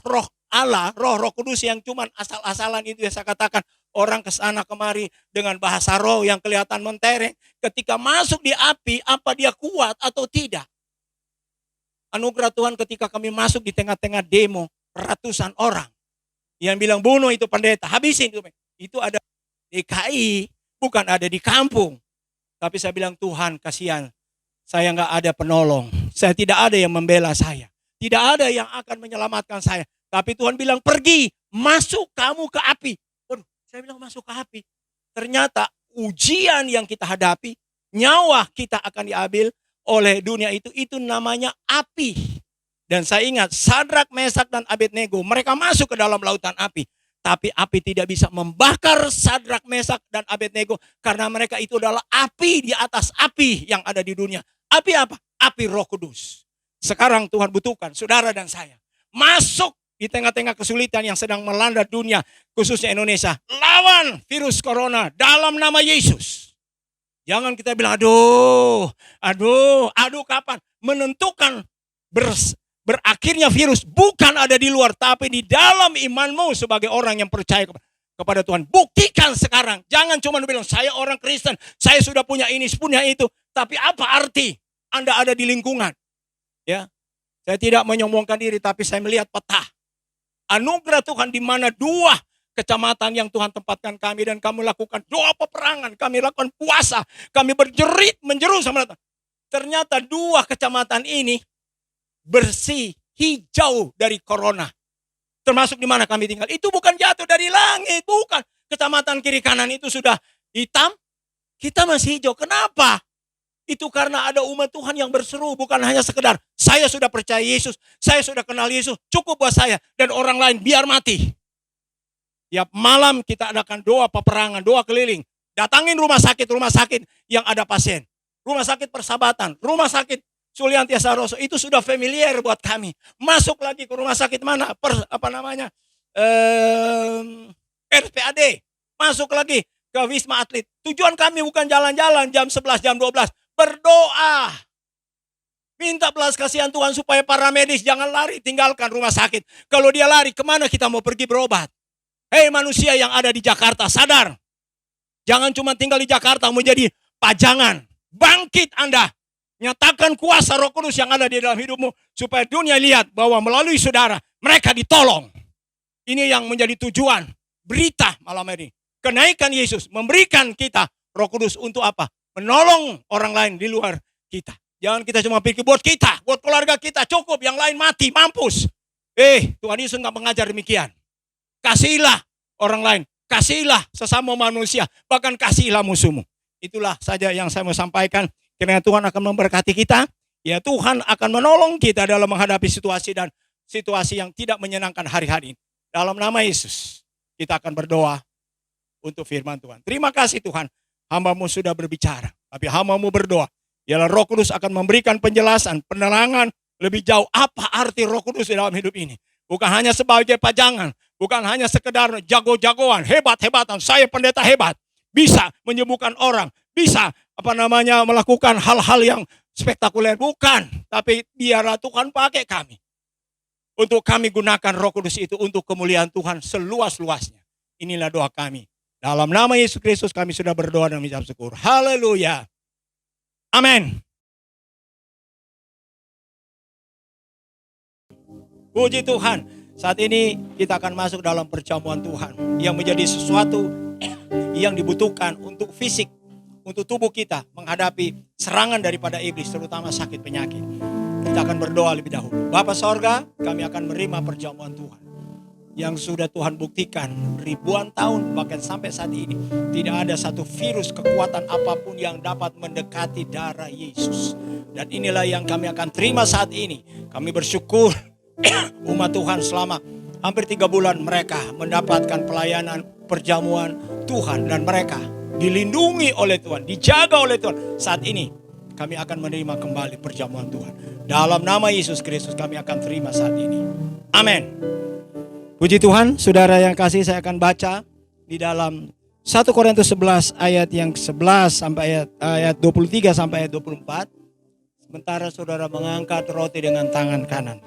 Speaker 2: Allah, roh Kudus yang cuman asal-asalan itu, yang saya katakan, orang kesana kemari dengan bahasa roh yang kelihatan mentereng. Ketika masuk di api, apa dia kuat atau tidak? Anugerah Tuhan ketika kami masuk di tengah-tengah demo, ratusan orang yang bilang bunuh itu pendeta, habisin itu. Itu ada di DKI, bukan ada di kampung. Tapi saya bilang, Tuhan kasihan, saya nggak ada penolong. Saya tidak ada yang membela saya. Tidak ada yang akan menyelamatkan saya. Tapi Tuhan bilang, pergi, masuk kamu ke api. Waduh, saya bilang masuk ke api. Ternyata ujian yang kita hadapi, nyawa kita akan diambil oleh dunia itu namanya api. Dan saya ingat, Sadrak, Mesak, dan Abednego, mereka masuk ke dalam lautan api. Tapi api tidak bisa membakar Sadrak, Mesak, dan Abednego. Karena mereka itu adalah api di atas api yang ada di dunia. Api apa? Api Roh Kudus. Sekarang Tuhan butuhkan saudara dan saya masuk di tengah-tengah kesulitan yang sedang melanda dunia, khususnya Indonesia. Lawan virus corona dalam nama Yesus. Jangan kita bilang, aduh kapan? Menentukan berakhirnya virus bukan ada di luar, tapi di dalam imanmu sebagai orang yang percaya kepada Tuhan. Buktikan sekarang. Jangan cuma bilang, saya orang Kristen, saya sudah punya ini, punya itu. Tapi apa arti Anda ada di lingkungan? Ya, saya tidak menyombongkan diri, tapi saya melihat peta. Anugerah Tuhan di mana 2 kecamatan yang Tuhan tempatkan kami, dan kami lakukan doa peperangan, kami lakukan puasa, kami berjerit menjeru sama Tuhan. Ternyata 2 kecamatan ini bersih, hijau dari corona. Termasuk di mana kami tinggal. Itu bukan jatuh dari langit, bukan. Kecamatan kiri kanan itu sudah hitam, kita masih hijau. Kenapa? Itu karena ada umat Tuhan yang berseru, bukan hanya sekedar saya sudah percaya Yesus, saya sudah kenal Yesus, cukup buat saya, dan orang lain biar mati. Tiap malam kita adakan doa peperangan, doa keliling. Datangin rumah sakit yang ada pasien. Rumah sakit Persahabatan, rumah sakit Sulianti Saroso, itu sudah familiar buat kami. Masuk lagi ke rumah sakit mana? RPAD. Masuk lagi ke Wisma Atlet. Tujuan kami bukan jalan-jalan jam 11, jam 12. Berdoa. Minta belas kasihan Tuhan supaya para medis jangan lari, tinggalkan rumah sakit. Kalau dia lari, kemana kita mau pergi berobat? Hei manusia yang ada di Jakarta, sadar. Jangan cuma tinggal di Jakarta menjadi pajangan. Bangkit Anda. Nyatakan kuasa Roh Kudus yang ada di dalam hidupmu. Supaya dunia lihat bahwa melalui saudara, mereka ditolong. Ini yang menjadi tujuan berita malam ini. Kenaikan Yesus memberikan kita Roh Kudus untuk apa? Menolong orang lain di luar kita. Jangan kita cuma pikir buat kita, buat keluarga kita, cukup, yang lain mati, mampus. Tuhan Yesus nggak mengajar demikian. Kasihilah orang lain, kasihilah sesama manusia, bahkan kasihilah musuhmu. Itulah saja yang saya mau sampaikan. Kiranya Tuhan akan memberkati kita. Ya, Tuhan akan menolong kita dalam menghadapi situasi dan situasi yang tidak menyenangkan hari-hari ini. Dalam nama Yesus, kita akan berdoa untuk firman Tuhan. Terima kasih Tuhan. Hamba-Mu sudah berbicara, tapi hamba-Mu berdoa. Ialah Roh Kudus akan memberikan penjelasan, penerangan lebih jauh apa arti Roh Kudus di dalam hidup ini. Bukan hanya sebagai pajangan, bukan hanya sekedar jago-jagoan, hebat-hebatan, saya pendeta hebat, bisa menyembuhkan orang, bisa melakukan hal-hal yang spektakuler, bukan. Tapi biarlah Tuhan pakai kami. Untuk kami gunakan Roh Kudus itu untuk kemuliaan Tuhan seluas-luasnya. Inilah doa kami. Dalam nama Yesus Kristus kami sudah berdoa dan mengucap syukur. Haleluya. Amin. Puji Tuhan. Saat ini kita akan masuk dalam perjamuan Tuhan yang menjadi sesuatu yang dibutuhkan untuk fisik, untuk tubuh kita menghadapi serangan daripada iblis, terutama sakit penyakit. Kita akan berdoa lebih dahulu. Bapa sorga, kami akan menerima perjamuan Tuhan yang sudah Tuhan buktikan ribuan tahun, bahkan sampai saat ini tidak ada satu virus kekuatan apapun yang dapat mendekati darah Yesus. Dan inilah yang kami akan terima saat ini. Kami bersyukur umat Tuhan selama hampir 3 bulan mereka mendapatkan pelayanan perjamuan Tuhan, dan mereka dilindungi oleh Tuhan, dijaga oleh Tuhan. Saat ini kami akan menerima kembali perjamuan Tuhan. Dalam nama Yesus Kristus kami akan terima saat ini. Amin. Puji Tuhan, saudara yang kasih, saya akan baca di dalam 1 Korintus 11 ayat yang 11 sampai ayat 23 sampai ayat 24. Sementara saudara mengangkat roti dengan tangan kanan.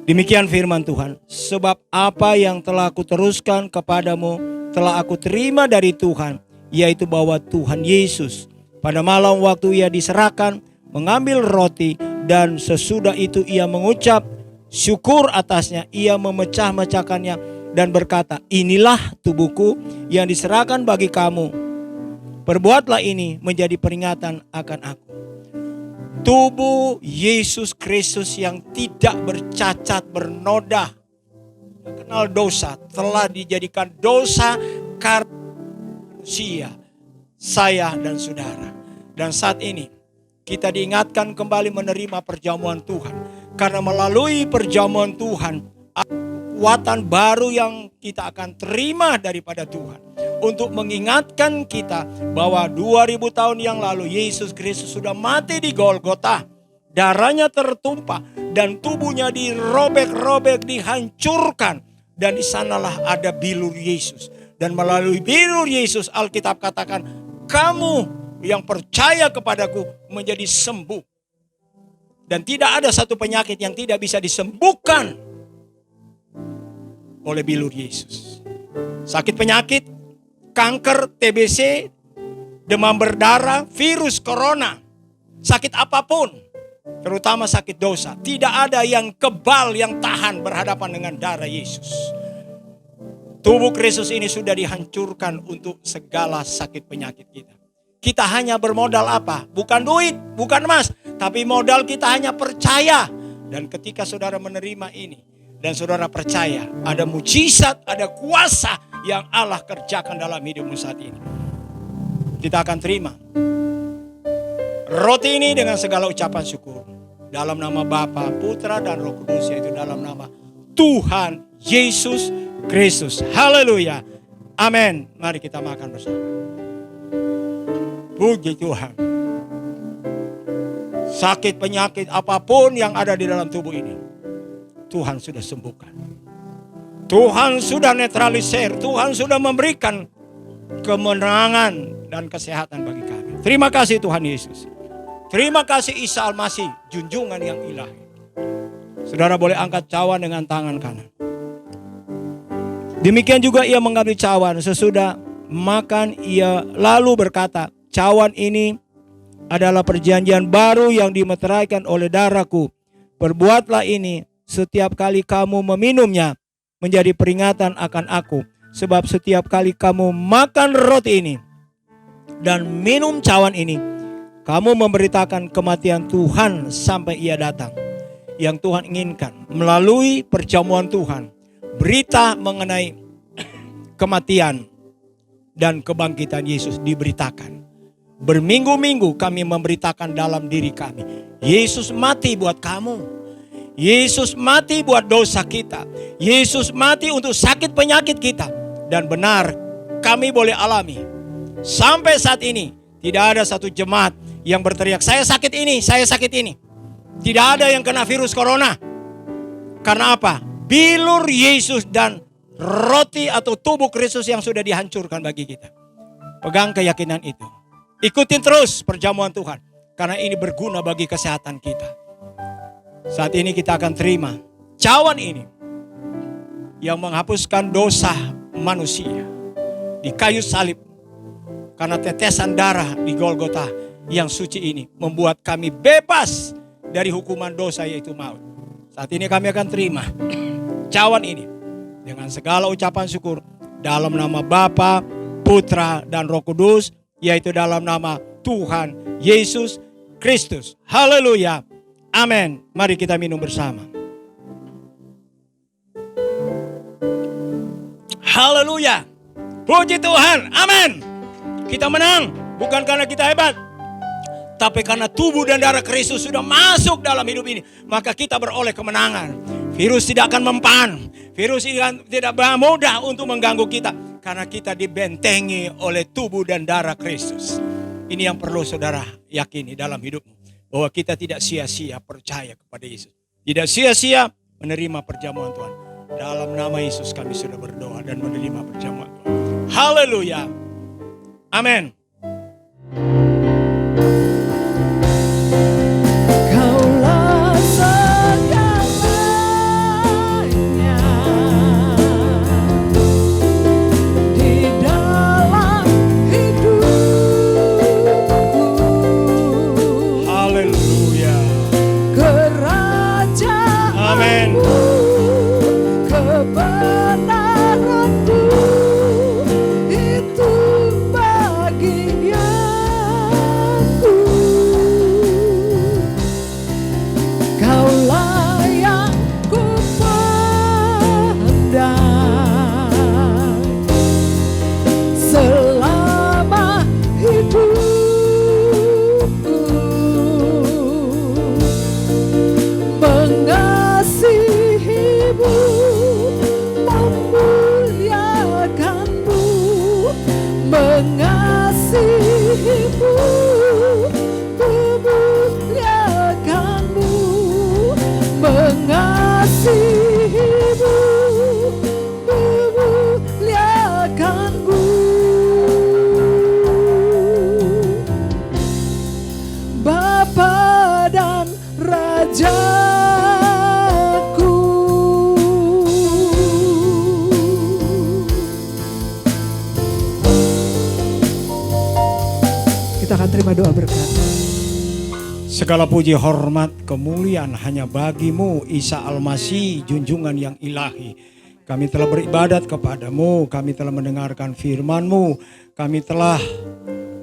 Speaker 2: Demikian firman Tuhan, sebab apa yang telah aku teruskan kepadamu telah aku terima dari Tuhan, yaitu bahwa Tuhan Yesus pada malam waktu ia diserahkan mengambil roti, dan sesudah itu ia mengucap syukur atasnya, ia memecah-mecahkannya dan berkata, inilah tubuhku yang diserahkan bagi kamu. Perbuatlah ini menjadi peringatan akan aku. Tubuh Yesus Kristus yang tidak bercacat, bernoda, tidak kenal dosa, telah dijadikan dosa karena manusia, saya dan saudara. Dan saat ini kita diingatkan kembali menerima perjamuan Tuhan. Karena melalui perjamuan Tuhan, kekuatan baru yang kita akan terima daripada Tuhan. Untuk mengingatkan kita bahwa 2000 tahun yang lalu Yesus Kristus sudah mati di Golgota. Darahnya tertumpah dan tubuhnya dirobek-robek, dihancurkan. Dan di sanalah ada bilur Yesus. Dan melalui bilur Yesus, Alkitab katakan, kamu yang percaya kepadaku menjadi sembuh. Dan tidak ada satu penyakit yang tidak bisa disembuhkan oleh bilur Yesus. Sakit penyakit, kanker, TBC, demam berdarah, virus corona, sakit apapun, terutama sakit dosa, tidak ada yang kebal, yang tahan berhadapan dengan darah Yesus. Tubuh Kristus ini sudah dihancurkan untuk segala sakit penyakit kita. Kita hanya bermodal apa? Bukan duit, bukan emas, tapi modal kita hanya percaya. Dan ketika saudara menerima ini dan saudara percaya, ada mujizat, ada kuasa yang Allah kerjakan dalam hidupmu saat ini. Kita akan terima roti ini dengan segala ucapan syukur. Dalam nama Bapa, Putra, dan Roh Kudus, yaitu dalam nama Tuhan Yesus Kristus. Haleluya. Amin. Mari kita makan bersama. Puji Tuhan. Sakit penyakit apapun yang ada di dalam tubuh ini, Tuhan sudah sembuhkan. Tuhan sudah netralisir. Tuhan sudah memberikan kemenangan dan kesehatan bagi kami. Terima kasih Tuhan Yesus. Terima kasih Isa Al-Masih, junjungan yang ilahi. Saudara boleh angkat cawan dengan tangan kanan. Demikian juga ia mengambil cawan. Sesudah makan ia lalu berkata, cawan ini adalah perjanjian baru yang dimeteraikan oleh darahku. Perbuatlah ini setiap kali kamu meminumnya menjadi peringatan akan aku. Sebab setiap kali kamu makan roti ini dan minum cawan ini, kamu memberitakan kematian Tuhan sampai ia datang. Yang Tuhan inginkan melalui perjamuan Tuhan, berita mengenai kematian dan kebangkitan Yesus diberitakan. Berminggu-minggu kami memberitakan dalam diri kami, Yesus mati buat kamu. Yesus mati buat dosa kita. Yesus mati untuk sakit penyakit kita. Dan benar, kami boleh alami. Sampai saat ini, tidak ada satu jemaat yang berteriak, saya sakit ini, saya sakit ini. Tidak ada yang kena virus corona. Karena apa? Bilur Yesus dan roti atau tubuh Kristus yang sudah dihancurkan bagi kita. Pegang keyakinan itu. Ikutin terus perjamuan Tuhan. Karena ini berguna bagi kesehatan kita. Saat ini kita akan terima cawan ini yang menghapuskan dosa manusia di kayu salib. Karena tetesan darah di Golgota yang suci ini membuat kami bebas dari hukuman dosa, yaitu maut. Saat ini kami akan terima cawan ini dengan segala ucapan syukur dalam nama Bapa, Putra, dan Roh Kudus, yaitu dalam nama Tuhan Yesus Kristus. Haleluya. Amin. Mari kita minum bersama. Haleluya. Puji Tuhan. Amin. Kita menang. Bukan karena kita hebat, tapi karena tubuh dan darah Kristus sudah masuk dalam hidup ini. Maka kita beroleh kemenangan. Virus tidak akan mempan. Virus tidak mudah untuk mengganggu kita. Karena kita dibentengi oleh tubuh dan darah Kristus. Ini yang perlu saudara yakini dalam hidupmu. Bahwa kita tidak sia-sia percaya kepada Yesus. Tidak sia-sia menerima perjamuan Tuhan. Dalam nama Yesus kami sudah berdoa dan menerima perjamuan Tuhan. Haleluya. Amin.
Speaker 1: Kaulah segalanya di dalam hidupku.
Speaker 2: Haleluya. Amin.
Speaker 1: Kerajaanmu, kebenaranmu, itu bagianku. Kaulah yang ku pandang selama hidupku. Mengasihimu, memuliakanmu, mengasihimu, memuliakanmu, mengasihimu, memuliakanmu. Bapa dan Rajaku. Kita akan terima doa berkat.
Speaker 2: Segala puji, hormat, kemuliaan hanya bagimu, Isa Al-Masih, junjungan yang ilahi. Kami telah beribadat kepadamu, kami telah mendengarkan firman-Mu, kami telah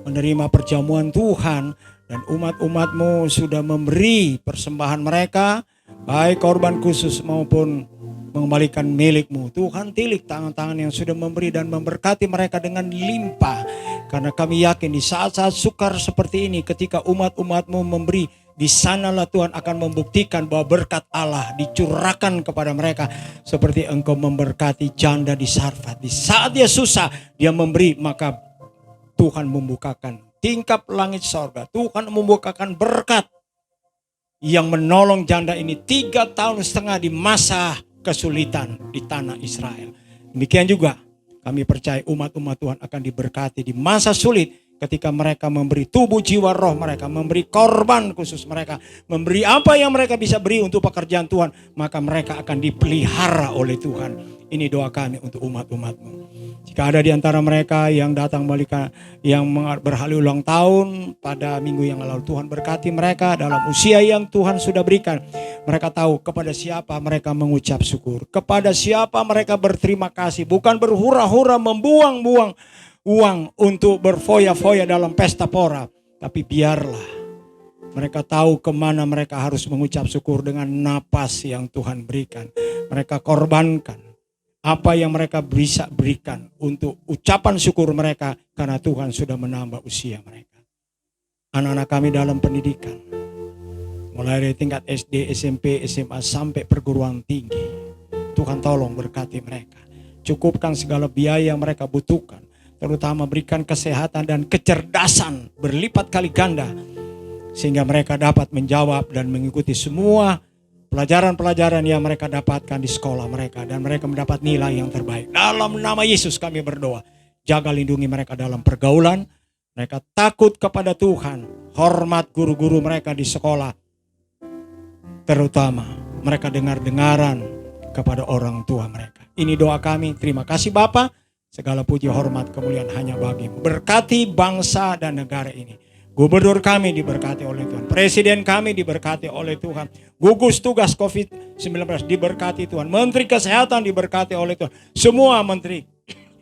Speaker 2: menerima perjamuan Tuhan, dan umat-umat-Mu sudah memberi persembahan mereka, baik korban khusus maupun mengembalikan milik-Mu. Tuhan, tilik tangan-tangan yang sudah memberi dan memberkati mereka dengan limpah. Karena kami yakin di saat-saat sukar seperti ini, ketika umat-umat-Mu memberi, di sanalah Tuhan akan membuktikan bahwa berkat Allah dicurahkan kepada mereka. Seperti Engkau memberkati janda di Sarfat. Di saat dia susah, dia memberi, maka Tuhan membukakan tingkap langit sorga. Tuhan membukakan berkat yang menolong janda ini 3,5 tahun di masa kesulitan di tanah Israel. Demikian juga kami percaya umat-umat Tuhan akan diberkati di masa sulit ketika mereka memberi tubuh, jiwa, roh mereka, memberi korban khusus mereka, memberi apa yang mereka bisa beri untuk pekerjaan Tuhan, maka mereka akan dipelihara oleh Tuhan. Ini doa kami untuk umat-umat-Mu. Jika ada di antara mereka yang datang yang berhali ulang tahun pada minggu yang lalu, Tuhan berkati mereka dalam usia yang Tuhan sudah berikan. Mereka tahu kepada siapa mereka mengucap syukur, kepada siapa mereka berterima kasih, bukan berhura-hura membuang-buang uang untuk berfoya-foya dalam pesta pora. Tapi biarlah mereka tahu kemana mereka harus mengucap syukur dengan napas yang Tuhan berikan. Mereka korbankan apa yang mereka bisa berikan untuk ucapan syukur mereka karena Tuhan sudah menambah usia mereka. Anak-anak kami dalam pendidikan, mulai dari tingkat SD, SMP, SMA sampai perguruan tinggi, Tuhan tolong berkati mereka. Cukupkan segala biaya yang mereka butuhkan, terutama berikan kesehatan dan kecerdasan berlipat kali ganda, sehingga mereka dapat menjawab dan mengikuti semua pelajaran-pelajaran yang mereka dapatkan di sekolah mereka, dan mereka mendapat nilai yang terbaik. Dalam nama Yesus kami berdoa, jaga lindungi mereka dalam pergaulan, mereka takut kepada Tuhan, hormat guru-guru mereka di sekolah, terutama mereka dengar-dengaran kepada orang tua mereka. Ini doa kami. Terima kasih Bapa. Segala puji, hormat, kemuliaan hanya bagi-Mu. Berkati bangsa dan negara ini. Gubernur kami diberkati oleh Tuhan. Presiden kami diberkati oleh Tuhan. Gugus tugas COVID-19 diberkati Tuhan. Menteri Kesehatan diberkati oleh Tuhan. Semua menteri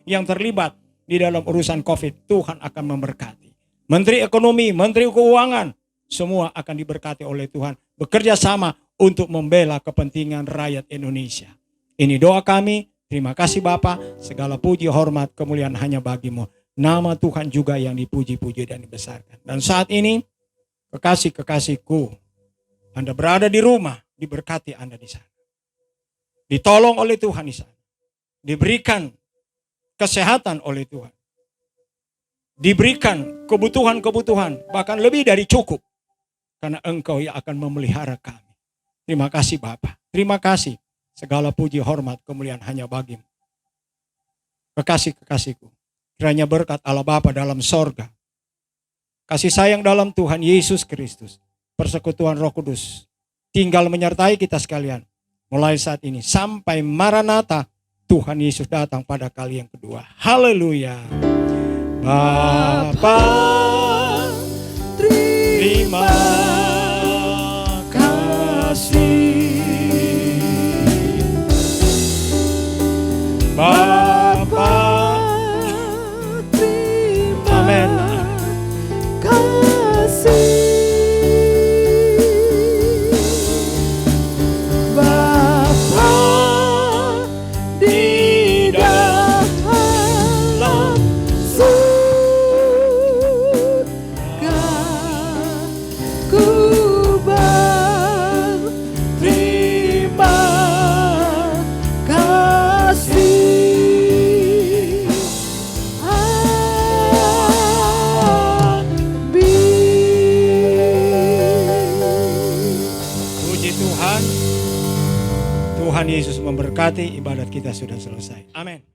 Speaker 2: yang terlibat di dalam urusan COVID, Tuhan akan memberkati. Menteri Ekonomi, Menteri Keuangan, semua akan diberkati oleh Tuhan. Bekerja sama untuk membela kepentingan rakyat Indonesia. Ini doa kami. Terima kasih Bapa. Segala puji, hormat, kemuliaan hanya bagimu. Nama Tuhan juga yang dipuji-puji dan dibesarkan. Dan saat ini, kekasih-kekasihku, Anda berada di rumah, diberkati Anda di sana. Ditolong oleh Tuhan di sana. Diberikan kesehatan oleh Tuhan. Diberikan kebutuhan-kebutuhan, bahkan lebih dari cukup. Karena Engkau yang akan memelihara kami. Terima kasih Bapa. Terima kasih. Segala puji, hormat, kemuliaan hanya bagimu. Kekasih-kekasihku, kiranya berkat Allah Bapa dalam sorga, kasih sayang dalam Tuhan Yesus Kristus, persekutuan Roh Kudus, tinggal menyertai kita sekalian. Mulai saat ini sampai Maranatha, Tuhan Yesus datang pada kali yang kedua. Haleluya. Bapa, terima kasih. Bapa, terima
Speaker 1: kasih. Bapa, di dalam surga, ku berterima kasih.
Speaker 2: Puji Tuhan. Tuhan Yesus memberkati. Ibadat kita sudah selesai. Amin.